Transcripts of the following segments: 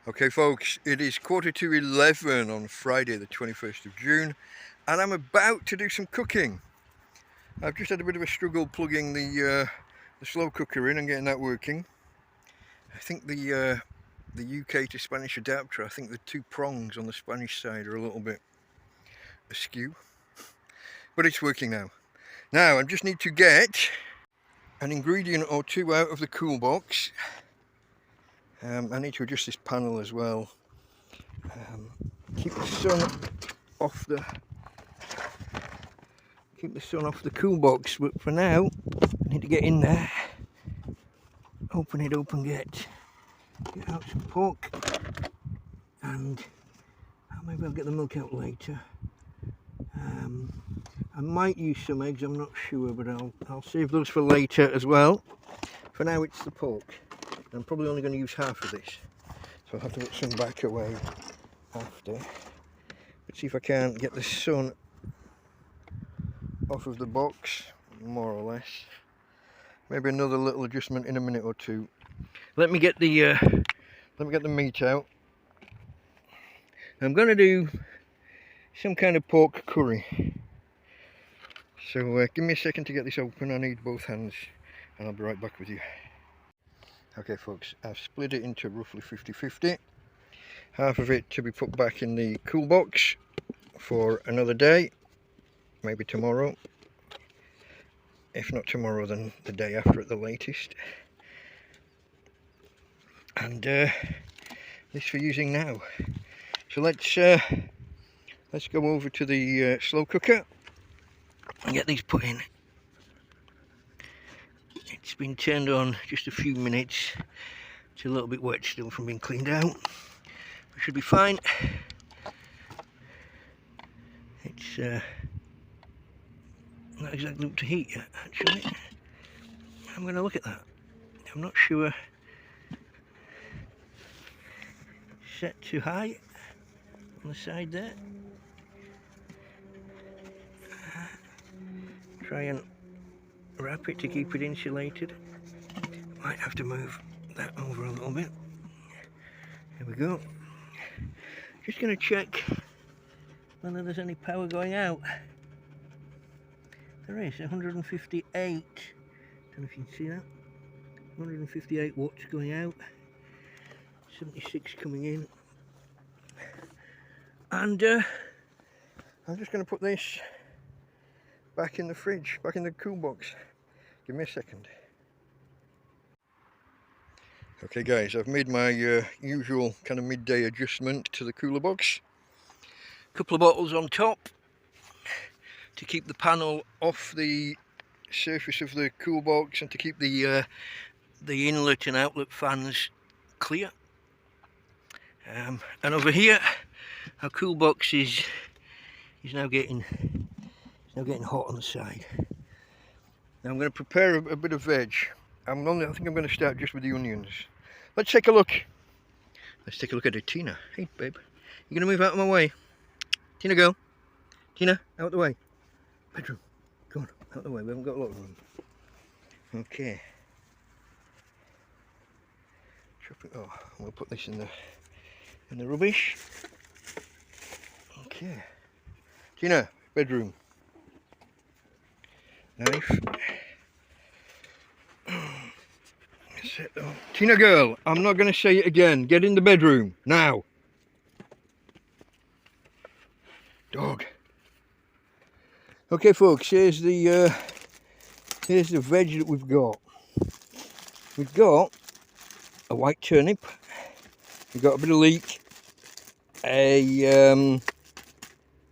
Okay folks, it is 11:15 on Friday the 21st of June and I'm about to do some cooking. I've just had a bit of a struggle plugging the slow cooker in and getting that working. I think the UK to Spanish adapter, I think the two prongs on the Spanish side are a little bit askew, but it's working now. Now I just need to get an ingredient or two out of the cool box. I need to adjust this panel as well. Keep the sun off the cool box, but for now I need to get in there, open it up and get out some pork, and maybe I'll get the milk out later. I might use some eggs, I'm not sure, but I'll save those for later as well. For now it's the pork. I'm probably only going to use half of this, so I'll have to put some back away after. But see if I can get the sun off of the box, more or less. Maybe another little adjustment in a minute or two. Let me get the meat out. I'm going to do some kind of pork curry. So give me a second to get this open. I need both hands, and I'll be right back with you. Okay folks, I've split it into roughly 50-50. Half of it to be put back in the cool box for another day, maybe tomorrow. If not tomorrow, then the day after at the latest. And this for using now. So let's go over to the slow cooker and get these put in. It's been turned on just a few minutes. It's a little bit wet still from being cleaned out. It should be fine. It's not exactly up to heat yet, actually. I'm going to look at that. I'm not sure. Set too high on the side there. Try and wrap it to keep it insulated. Might have to move that over a little bit. There we go. Just going to check whether there's any power going out. There is 158. Don't know if you can see that. 158 watts going out. 76 coming in. And I'm just going to put this back in the fridge, back in the cool box. Give me a second. Okay guys, I've made my usual kind of midday adjustment to the cooler box. A couple of bottles on top to keep the panel off the surface of the cool box and to keep the inlet and outlet fans clear. And over here, our cool box is now getting hot on the side. Now I'm going to prepare a bit of veg. I think I'm going to start just with the onions. Let's take a look. Let's take a look at it. Tina, hey babe, you going to move out of my way? Tina, go. Tina, out the way. Bedroom, go on, out the way. We haven't got a lot of room. Okay. Chop it. Oh, we'll put this in the rubbish. Okay. Tina, bedroom. Knife. Tina girl, I'm not going to say it again. Get in the bedroom now. Dog. Okay folks, here's the veg that we've got. We've got a white turnip. We've got a bit of leek. A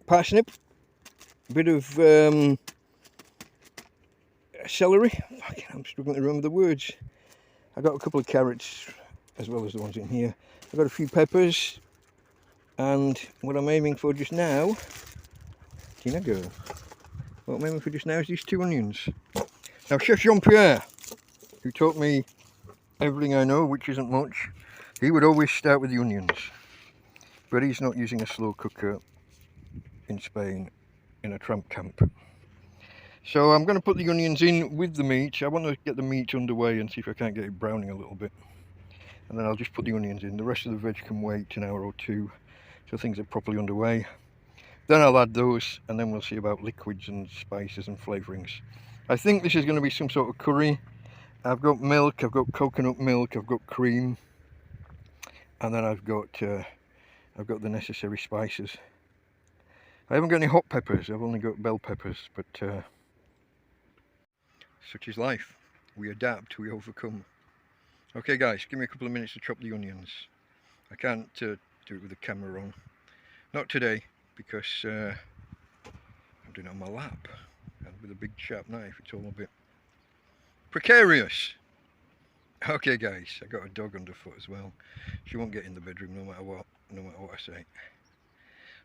parsnip. A bit of celery. I'm struggling to remember the words. I got a couple of carrots as well as the ones in here. I've got a few peppers, and what I'm aiming for just now, Tina girl, what I'm aiming for just now is these 2 onions. Now Chef Jean-Pierre, who taught me everything I know, which isn't much, he would always start with the onions, but he's not using a slow cooker in Spain in a tramp camp. So I'm going to put the onions in with the meat. I want to get the meat underway and see if I can't get it browning a little bit. and then I'll just put the onions in. The rest of the veg can wait an hour or two till things are properly underway. Then I'll add those, and then we'll see about liquids and spices and flavourings. I think this is going to be some sort of curry. I've got milk, I've got coconut milk, I've got cream, and then I've got the necessary spices. I haven't got any hot peppers, I've only got bell peppers, but such is life. We adapt, we overcome. Okay guys, give me a couple of minutes to chop the onions. I can't do it with the camera on. Not today, because I'm doing it on my lap. And with a big sharp knife, it's all a bit precarious. Okay guys, I got a dog underfoot as well. She won't get in the bedroom no matter what I say.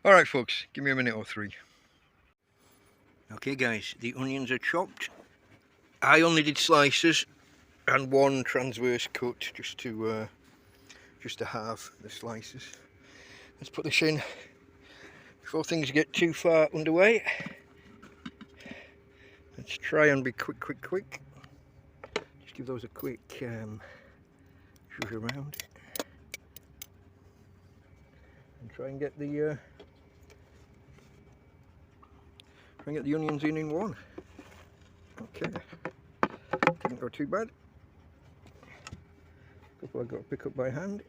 Alright folks, give me a minute or three. Okay guys, the onions are chopped. I only did slices and one transverse cut just to halve the slices. Let's put this in before things get too far underway. Let's try and be quick. Just give those a quick zhuzh around and try and get the onions in one. Okay, didn't go too bad. Couple I've got to pick up by hand.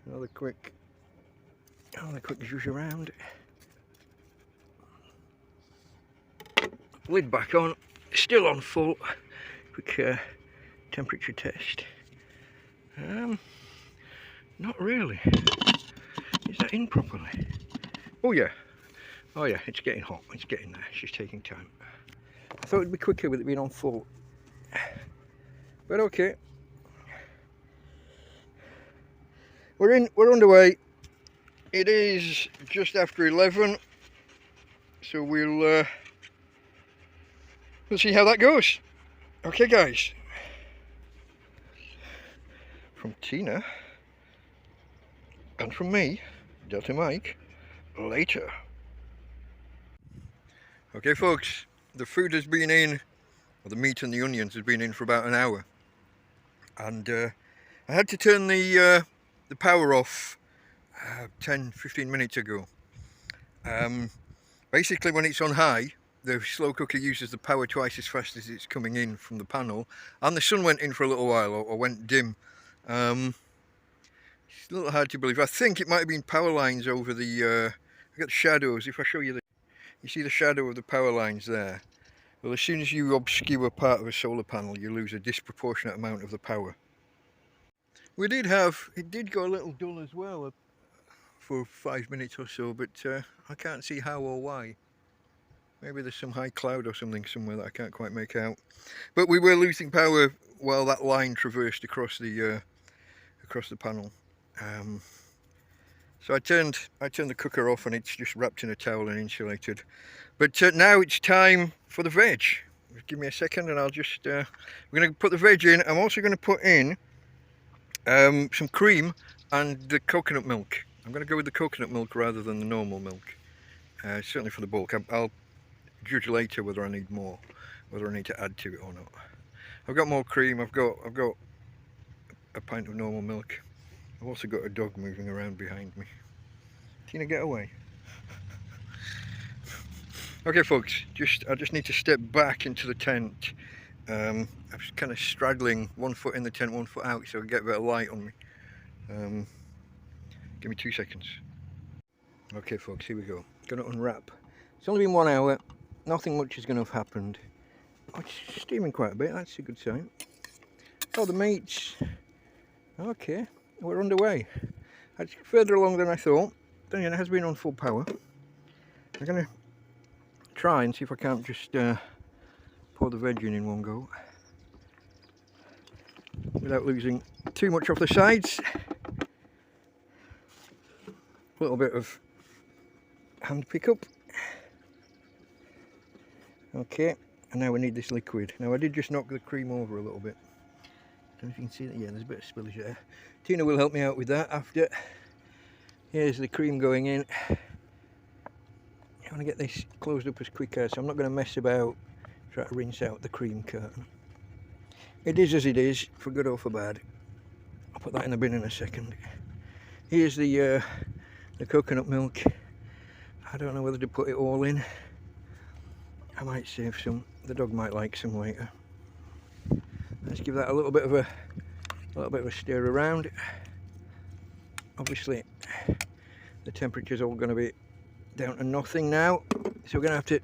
Another quick zhuzh around. Lid back on, still on full. Quick temperature test. Not really. Is that in properly? Oh yeah, it's getting hot, it's getting there, it's just taking time. I thought it'd be quicker with it being on full. But okay. We're underway. It is just after 11, so we'll see how that goes. Okay guys. From Tina and from me, Delta Mike, later. Okay folks, the food has been in, or the meat and the onions has been in for about an hour, and I had to turn the power off 10-15 minutes ago. Basically when it's on high, the slow cooker uses the power twice as fast as it's coming in from the panel, and the sun went in for a little while, or went dim. It's a little hard to believe. I think it might have been power lines over the I got shadows. If I show you you see the shadow of the power lines there. Well, as soon as you obscure part of a solar panel, you lose a disproportionate amount of the power. It did go a little dull as well for 5 minutes or so, but I can't see how or why. Maybe there's some high cloud or something somewhere that I can't quite make out. But we were losing power while that line traversed across the panel. So I turned the cooker off, and it's just wrapped in a towel and insulated. But now it's time for the veg. Give me a second and I'll just we're going to put the veg in. I'm also going to put in some cream and the coconut milk. I'm going to go with the coconut milk rather than the normal milk, certainly for the bulk. I'll judge later whether I need more, whether I need to add to it or not. I've got more cream, I've got a pint of normal milk. I've also got a dog moving around behind me. Tina, get away. Okay folks, I just need to step back into the tent. I'm just kind of straddling, 1 foot in the tent, 1 foot out, so I get a bit of light on me. Give me 2 seconds. Okay folks, here we go. Gonna unwrap. It's only been 1 hour, nothing much is going to have happened. Oh, it's steaming quite a bit, that's a good sign. Oh, the meat's okay. We're underway. It's further along than I thought. Then again, it has been on full power. I'm going to try and see if I can't just pour the veg in one go without losing too much off the sides. A little bit of hand pickup. Okay, and now we need this liquid. Now I did just knock the cream over a little bit. I don't know if you can see that. Yeah, there's a bit of spillage there. Tina will help me out with that after. Here's the cream going in. I want to get this closed up as quick as, so I'm not going to mess about, try to rinse out the cream curtain. it is as it is, for good or for bad. I'll put that in the bin in a second. Here's the coconut milk. I don't know whether to put it all in. I might save some. The dog might like some later. Let's give that a little bit of a stir around. Obviously, the temperature's all going to be down to nothing now, so we're going to have to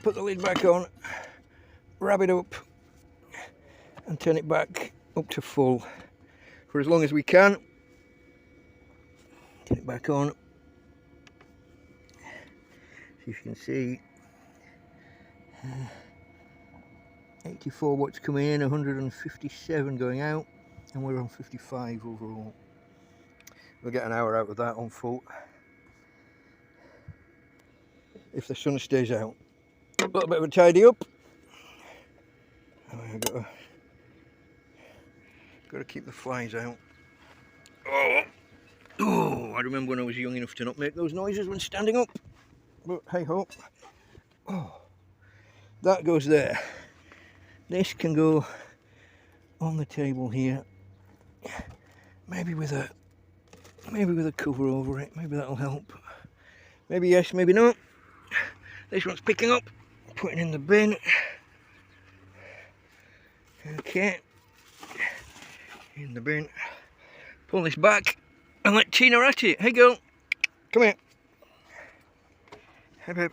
put the lid back on, wrap it up, and turn it back up to full for as long as we can. Turn it back on. So you can see 84 watts coming in, 157 going out, and we're on 55 overall. We'll get an hour out of that on full if the sun stays out. A little bit of a tidy up. I've got to keep the flies out. Oh, I remember when I was young enough to not make those noises when standing up. But hey ho. Oh, that goes there. This can go on the table here. Maybe with a cover over it. Maybe that'll help. Maybe yes, maybe not. This one's picking up. Putting in the bin. Okay. In the bin. Pull this back and let Tina at it. Hey girl, come here. Hey babe.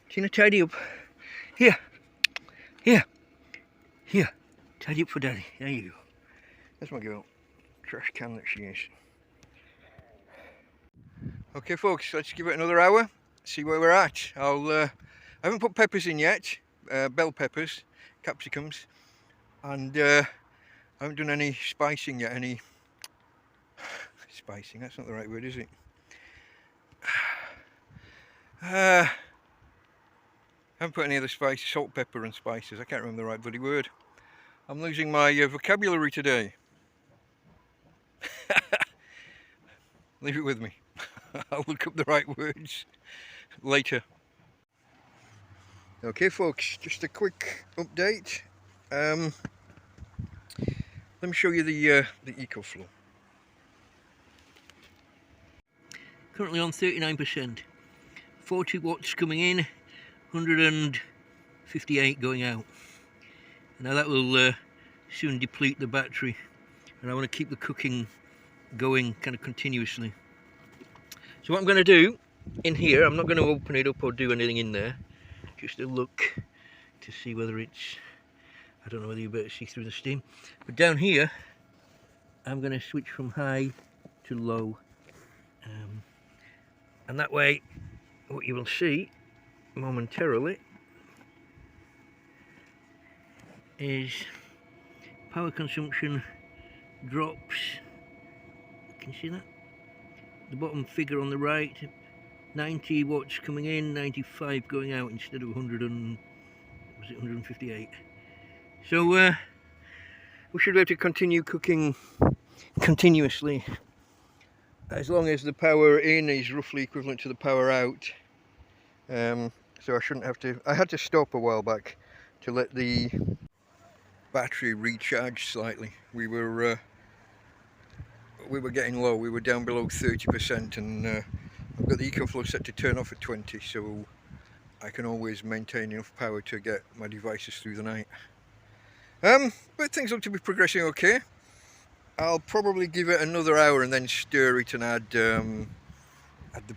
Tina, tidy up. Here. Here. Here. Tidy up for daddy. There you go. That's my girl. Trash can that she is. Okay folks, let's give it another hour. See where we're at. I haven't put peppers in yet. Bell peppers, capsicums. And I haven't done any spicing yet. Spicing, that's not the right word, is it? I haven't put any of the spices, salt, pepper and spices. I can't remember the right bloody word. I'm losing my vocabulary today. Leave it with me. I'll look up the right words later. Okay folks, just a quick update. Let me show you the EcoFlow. Currently on 39%. 40 watts coming in, 158 going out. Now that will soon deplete the battery, and I want to keep the cooking going kind of continuously. So what I'm going to do in here, I'm not going to open it up or do anything in there, just a look to see whether it's, I don't know whether you better see through the steam, but down here I'm going to switch from high to low, and that way what you will see momentarily is power consumption drops. Can you see that? The bottom figure on the right, 90 watts coming in, 95 going out instead of 158. So we should be able to continue cooking continuously as long as the power in is roughly equivalent to the power out. So I shouldn't have to. I had to stop a while back to let the battery recharge slightly. We were getting low. We were down below 30%, and I've got the EcoFlow set to turn off at 20, so I can always maintain enough power to get my devices through the night. But things look to be progressing okay. I'll probably give it another hour and then stir it and add the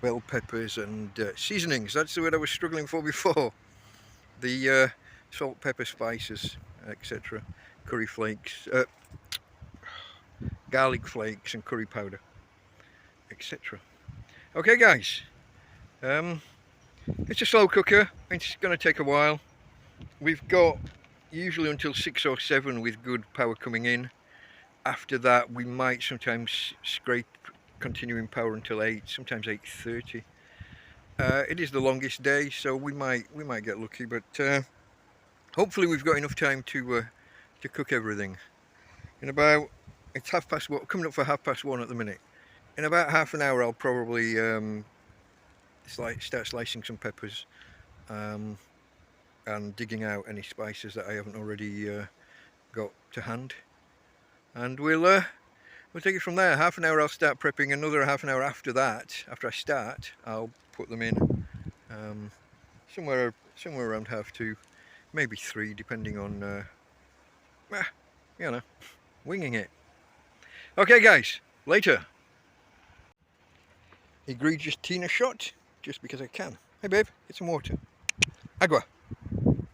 bell peppers and seasonings. That's the word I was struggling for before. The salt, pepper, spices, etc. Curry flakes, garlic flakes and curry powder, etc. Okay guys, it's a slow cooker. It's going to take a while. We've got usually until 6 or 7 with good power coming in. After that we might sometimes scrape continuing power until 8, sometimes 8:30. It is the longest day, so we might get lucky, but hopefully we've got enough time to cook everything. In about, it's 1:30, coming up for 1:30 at the minute. In about half an hour I'll probably start slicing some peppers, and digging out any spices that I haven't already got to hand. And we'll take it from there. Half an hour I'll start prepping, another half an hour after that. After I start, I'll put them in somewhere around 2:30, maybe 3, depending on, you know, winging it. Okay guys, later. Egregious Tina shot, just because I can. Hey babe, get some water. Agua.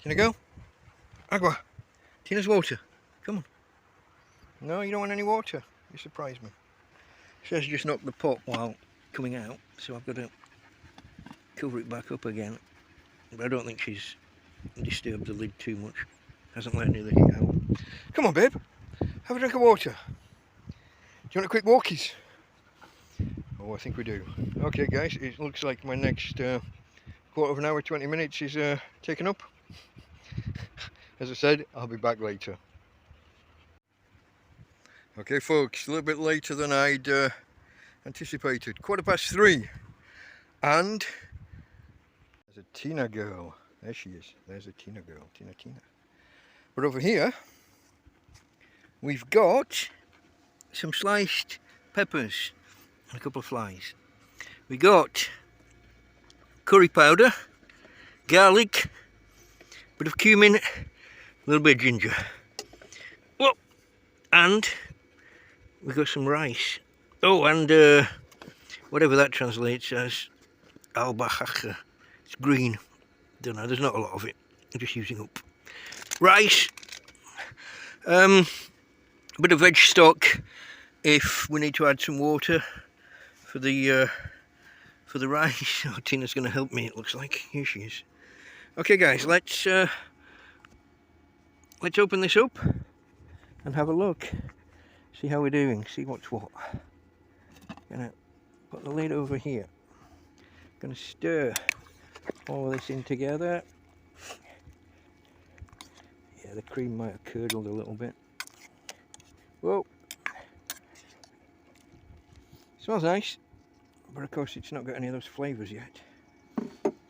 Tina, go. Agua. Tina's water. Come on. No, you don't want any water. You surprised me. She has just knocked the pot while coming out, so I've got to cover it back up again. But I don't think she's disturbed the lid too much. Hasn't let any of the heat out. Come on, babe. Have a drink of water. Do you want a quick walkies? Oh, I think we do. Okay, guys. It looks like my next quarter of an hour, 20 minutes is taken up. As I said, I'll be back later. Okay, folks. A little bit later than I'd anticipated. 3:15. And there's a Tina girl. There she is. There's a Tina girl. Tina. But over here, we've got some sliced peppers and a couple of flies. We got curry powder, garlic, bit of cumin, a little bit of ginger. Well, and we've got some rice. Oh, and whatever that translates as, albahaca. It's green. Don't know, there's not a lot of it. I'm just using up. Rice. A bit of veg stock if we need to add some water for the rice. Oh, Tina's going to help me, it looks like. Here she is. Okay guys, let's open this up and have a look. See how we're doing, see what's what. Gonna put the lid over here. Gonna stir all of this in together. Yeah, the cream might have curdled a little bit. Whoa! Smells nice, but of course it's not got any of those flavours yet.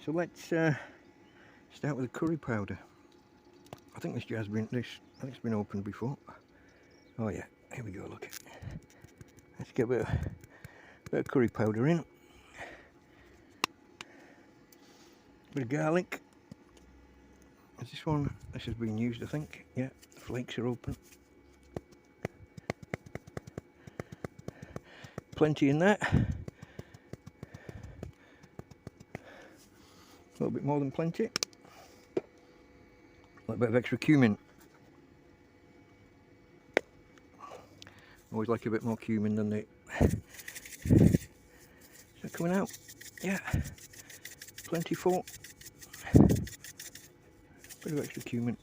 So let's start with the curry powder. I think this jar's been it's been opened before. Oh yeah, here we go. Look, let's get a bit of curry powder in. Bit of garlic. Is this one? This has been used, I think. Yeah, the flakes are open. Plenty in that. A little bit more than plenty. A little bit of extra cumin. Always like a bit more cumin than the. Is that coming out? Yeah. Plentiful. Bit of extra cumin.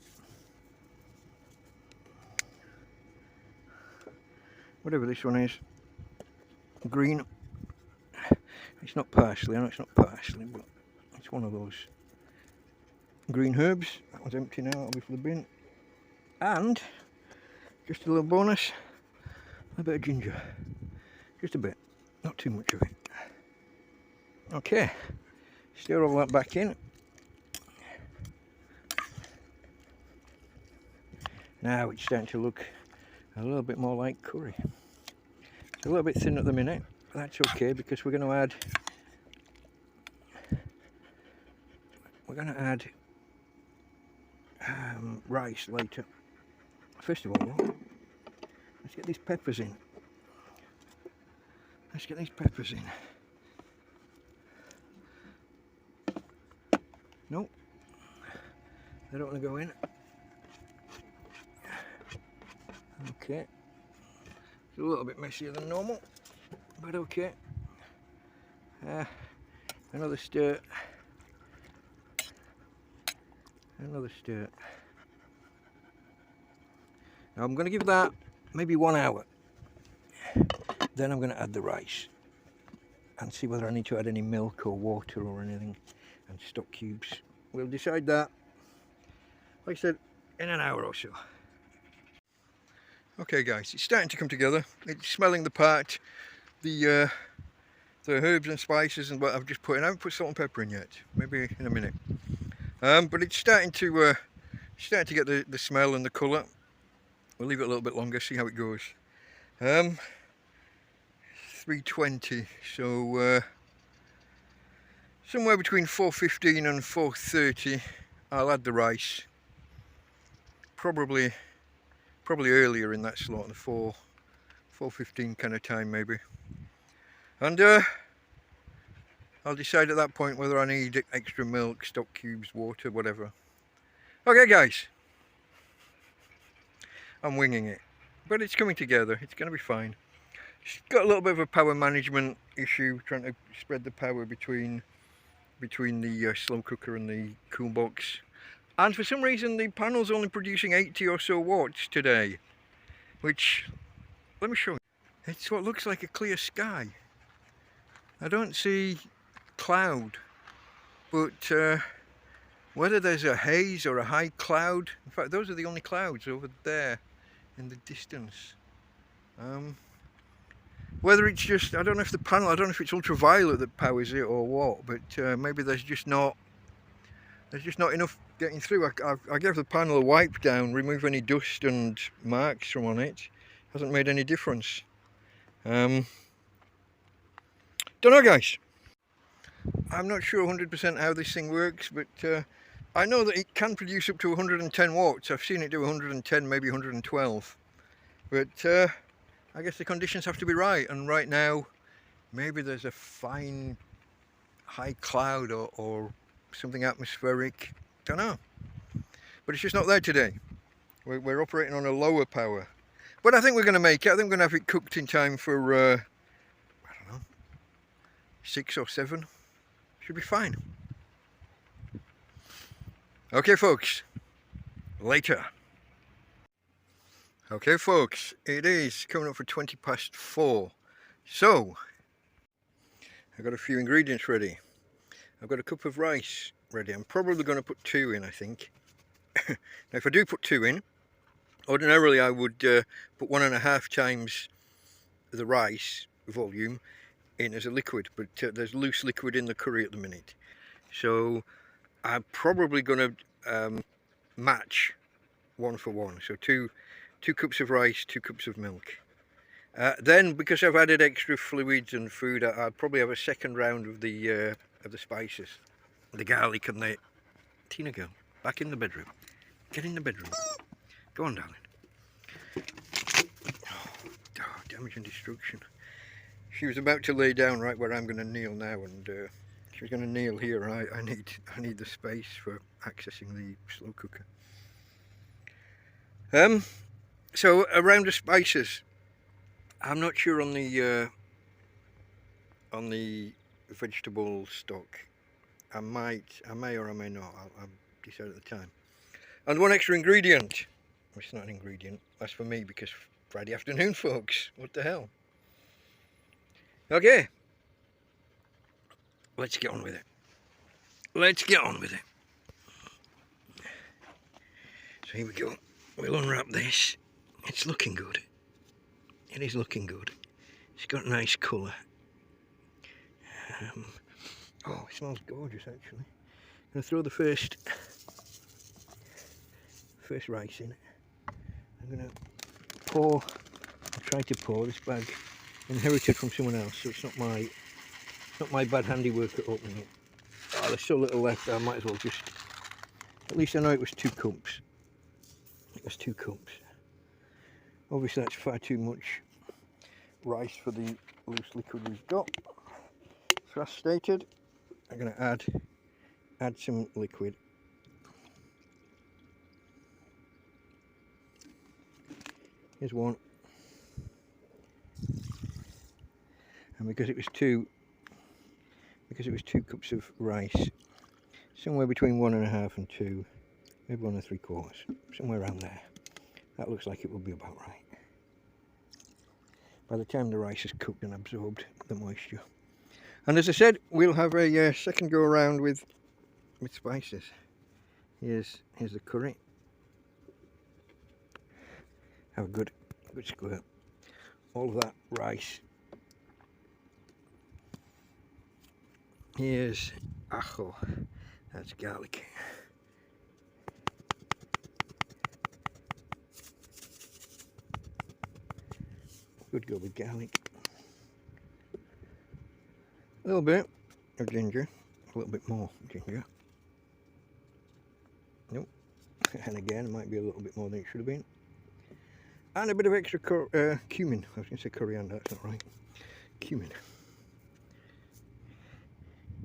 Whatever this one is. Green. It's not parsley. I know it's not parsley, but it's one of those green herbs. That one's empty now. That'll be for the bin. And just a little bonus. A bit of ginger. Just a bit. Not too much of it. Okay. Stir all that back in. Now it's starting to look a little bit more like curry. It's a little bit thin at the minute, but that's okay because we're going to add rice later. First of all, let's get these peppers in. Let's get these peppers in. Nope, they don't want to go in. Okay, it's a little bit messier than normal, but okay. Another stir. Another stir. Now I'm going to give that maybe 1 hour. Then I'm going to add the rice and see whether I need to add any milk or water or anything, and stock cubes. We'll decide that, like I said, in an hour or so. Okay guys, it's starting to come together. It's smelling the part. The herbs and spices and what I've just put in. I haven't put salt and pepper in yet. Maybe in a minute. But it's starting to get the smell and the colour. We'll leave it a little bit longer, see how it goes. 3:20, so somewhere between 4:15 and 4:30 I'll add the rice. Probably earlier in that slot, the 4:15 kind of time maybe. And I'll decide at that point whether I need extra milk, stock cubes, water, whatever. Okay guys, I'm winging it, but it's coming together, it's going to be fine. It's got a little bit of a power management issue, trying to spread the power between the slow cooker and the cool box. And for some reason the panel's only producing 80 or so watts today, which, let me show you. It's what looks like a clear sky. I don't see cloud, but whether there's a haze or a high cloud, in fact those are the only clouds over there in the distance. Whether it's just, I don't know if the panel, I don't know if it's ultraviolet that powers it or what, but maybe there's just not enough getting through. I gave the panel a wipe down, remove any dust and marks from on it. Hasn't made any difference. Don't know guys. I'm not sure 100% how this thing works, but I know that it can produce up to 110 watts. I've seen it do 110, maybe 112. But I guess the conditions have to be right, and right now maybe there's a fine high cloud or something atmospheric, don't know. But it's just not there today. We're operating on a lower power. But I think we're going to make it. I think we're going to have it cooked in time for, I don't know, 6 or 7. Should be fine. Okay folks, later. Okay folks, it is coming up for 4:20. So, I've got a few ingredients ready. I've got a cup of rice ready. I'm probably going to put 2 in, I think. Now if I do put 2 in, ordinarily I would put 1.5 times the rice volume in as a liquid, but there's loose liquid in the curry at the minute. So I'm probably going to match 1 for 1. So two cups of rice, 2 cups of milk. Then, because I've added extra fluids and food, I'll probably have a second round of the spices, the garlic and the... Tina girl, back in the bedroom. Get in the bedroom. Go on, darling. Oh, damage and destruction. She was about to lay down right where I'm going to kneel now, and she was going to kneel here. And I need the space for accessing the slow cooker. So around the spices, I'm not sure on the vegetable stock. I may or I may not. I'll decide at the time. And 1 extra ingredient. Well, it's not an ingredient. That's for me because Friday afternoon, folks. What the hell? Okay. Let's get on with it. Let's get on with it. So here we go. We'll unwrap this. It's looking good. It is looking good. It's got a nice colour. Oh, it smells gorgeous actually. I'm going to throw the first rice in. I'm going to pour, I'll try to pour this bag, inherited from someone else, so it's not my bad handiwork at opening it. Oh, there's so little left, I might as well just, at least I know it was 2 cups. It was 2 cups. Obviously that's far too much rice for the loose liquid we've got. So as stated, I'm going to add some liquid. Here's 1. And because it was 2 cups of rice, somewhere between 1.5 and 2, maybe 1 3/4, somewhere around there. That looks like it will be about right. By the time the rice is cooked and absorbed the moisture. And as I said, we'll have a second go around with spices. Here's the curry. Have a good squirt. All of that rice. Here's ajo. That's garlic. Good go with garlic. A little bit of ginger, a little bit more ginger. Nope. And again, it might be a little bit more than it should have been. And a bit of extra cumin. I was going to say coriander, that's not right. Cumin.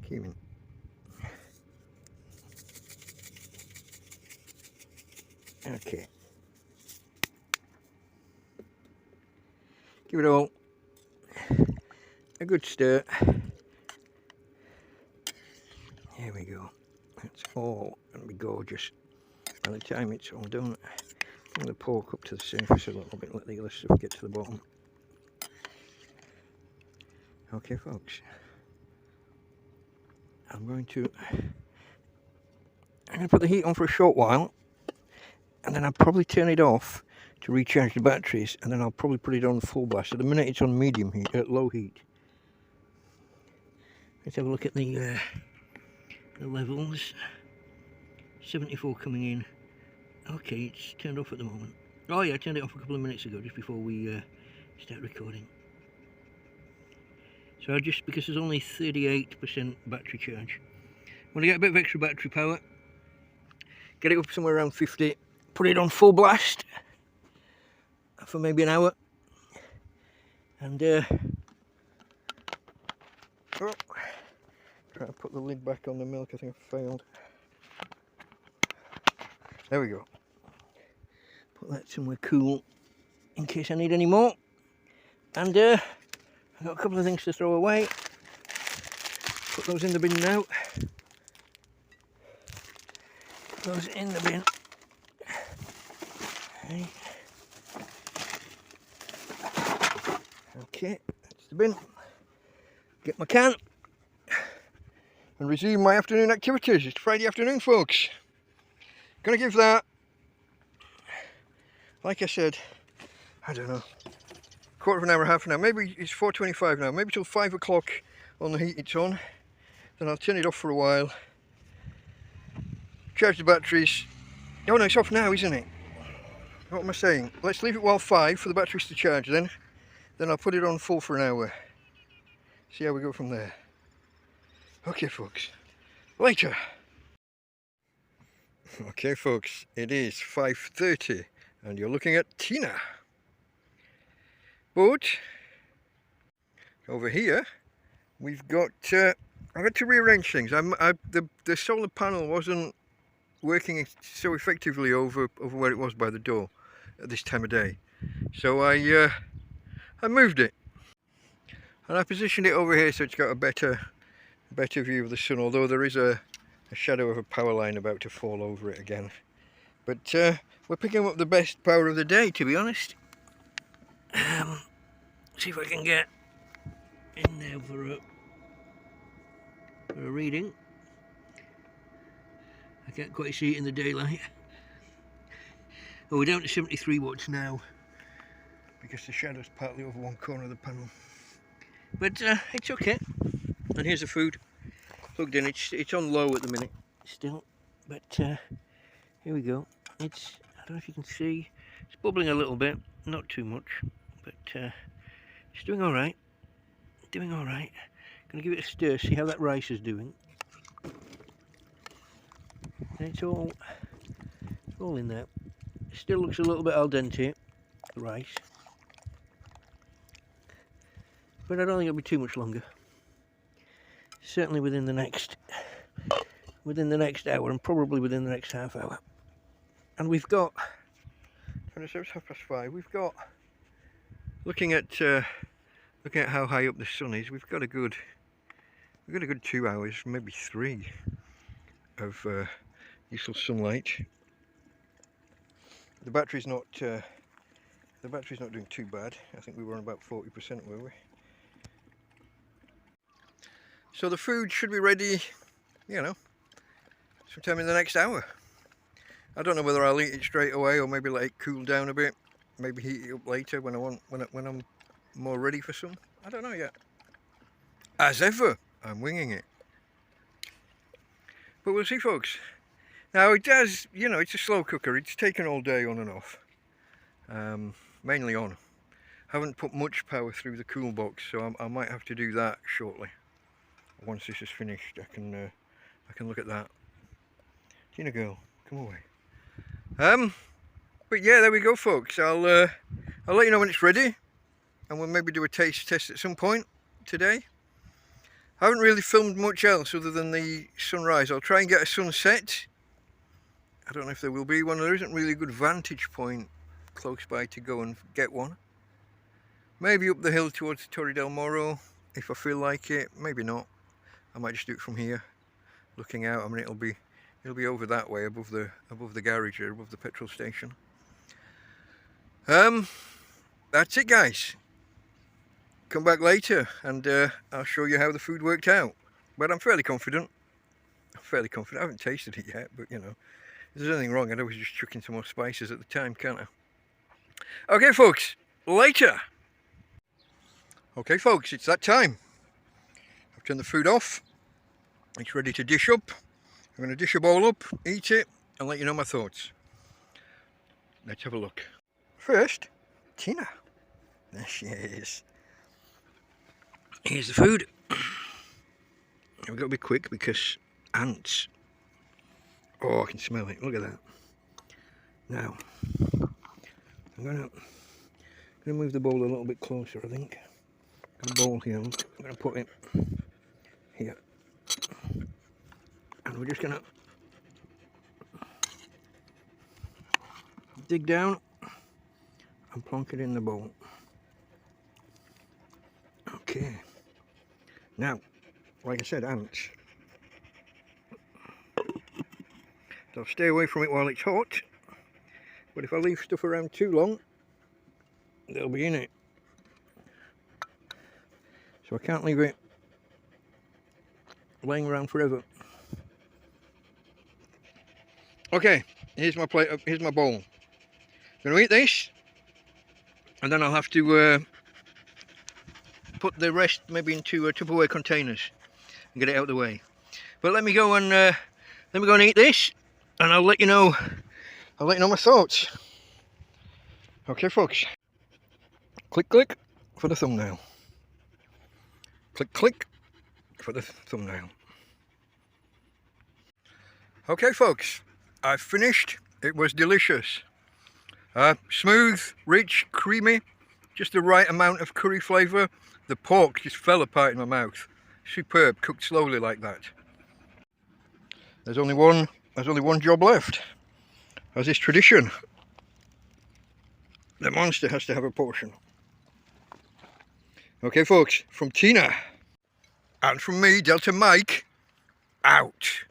Cumin. Okay. Give it all a good stir. There we go. That's all going to be gorgeous. By the time it's all done, I'm going to pork up to the surface a little bit, let the other stuff get to the bottom. Okay folks, I'm going to put the heat on for a short while, and then I'll probably turn it off to recharge the batteries, and then I'll probably put it on full blast. At the minute it's on medium heat, low heat. Let's have a look at the levels. 74 coming in. Okay, it's turned off at the moment. Oh yeah, I turned it off a couple of minutes ago, just before we start recording. So just because there's only 38% battery charge, when I get a bit of extra battery power, get it up somewhere around 50, put it on full blast for maybe an hour, and try to put the lid back on the milk. I think I failed. There we go. Put that somewhere cool in case I need any more. And I've got a couple of things to throw away. Put those in the bin now. Put those in the bin. Okay, that's the bin. Get my can and resume my afternoon activities. It's Friday afternoon, folks. Gonna give that, like I said, I don't know, quarter of an hour, half an hour, maybe it's 4:25 now, maybe till 5 o'clock on the heat it's on. Then I'll turn it off for a while, charge the batteries. Oh no, it's off now, isn't it? What am I saying? Let's leave it while 5 for the batteries to charge, then I'll put it on full for an hour. See how we go from there. Okay folks, later. Okay folks, it is 5:30 and you're looking at Tina. But over here we've got, I've had to rearrange things. The solar panel wasn't working so effectively over where it was by the door at this time of day. So I moved it. And I positioned it over here so it's got a better view of the sun, although there is a shadow of a power line about to fall over it again. But we're picking up the best power of the day, to be honest. See if I can get in there for a reading. I can't quite see it in the daylight. Oh, we're down to 73 watts now, because the shadow's partly over one corner of the panel. But it's okay. And here's the food. Plugged in. It's on low at the minute still, but here we go. I don't know if you can see, it's bubbling a little bit, not too much, but it's doing all right. Doing all right. Gonna give it a stir, see how that rice is doing. And it's all in there. It still looks a little bit al dente, the rice, but I don't think it'll be too much longer. Certainly within the next hour, and probably within the next half hour. And we've got, it's 5:30. We've got, looking at how high up the sun is, we've got a good 2 hours, maybe 3 of useful sunlight. The battery's not doing too bad. I think we were on about 40%, were we? So the food should be ready, you know, sometime in the next hour. I don't know whether I'll eat it straight away or maybe let it cool down a bit. Maybe heat it up later when I'm more ready for some. I don't know yet. As ever, I'm winging it. But we'll see, folks. Now it does, you know, it's a slow cooker. It's taken all day on and off. Mainly on. Haven't put much power through the cool box, so I might have to do that shortly. Once this is finished, I can look at that. Tina girl, come away. But yeah, there we go, folks. I'll let you know when it's ready, and we'll maybe do a taste test at some point today. I haven't really filmed much else other than the sunrise. I'll try and get a sunset. I don't know if there will be one. There isn't really a good vantage point close by to go and get one. Maybe up the hill towards Torre del Morro if I feel like it. Maybe not. I might just do it from here, looking out. I mean, it'll be over that way, above the garage there, above the petrol station. That's it, guys. Come back later and I'll show you how the food worked out. But I'm fairly confident. I haven't tasted it yet, but you know, if there's anything wrong, I'd always just chuck in some more spices at the time, can't I? Okay, folks, later. Okay, folks, it's that time. I've turned the food off. It's ready to dish up. I'm going to dish a bowl up, eat it, and let you know my thoughts. Let's have a look. First, Tina. There she is. Here's the food. We've got to be quick because ants. Oh, I can smell it. Look at that. Now, I'm going to move the bowl a little bit closer, I think. The bowl here. I'm going to put it here. And we're just going to dig down and plonk it in the bowl. Okay. Now, like I said, ants. So stay away from it while it's hot. But if I leave stuff around too long, they'll be in it. So I can't leave it laying around forever. Okay, here's my plate. Here's my bowl. I'm going to eat this, and then I'll have to put the rest maybe into Tupperware containers and get it out of the way. But let me go and eat this, and I'll let you know. I'll let you know my thoughts. Okay, folks. Click, click for the thumbnail. Click, click for the thumbnail. Okay, folks. I've finished. It was delicious. Smooth, rich, creamy, just the right amount of curry flavour. The pork just fell apart in my mouth. Superb, cooked slowly like that. There's only one job left. As is tradition, the monster has to have a portion. Okay, folks, from Tina and from me, Delta Mike, out.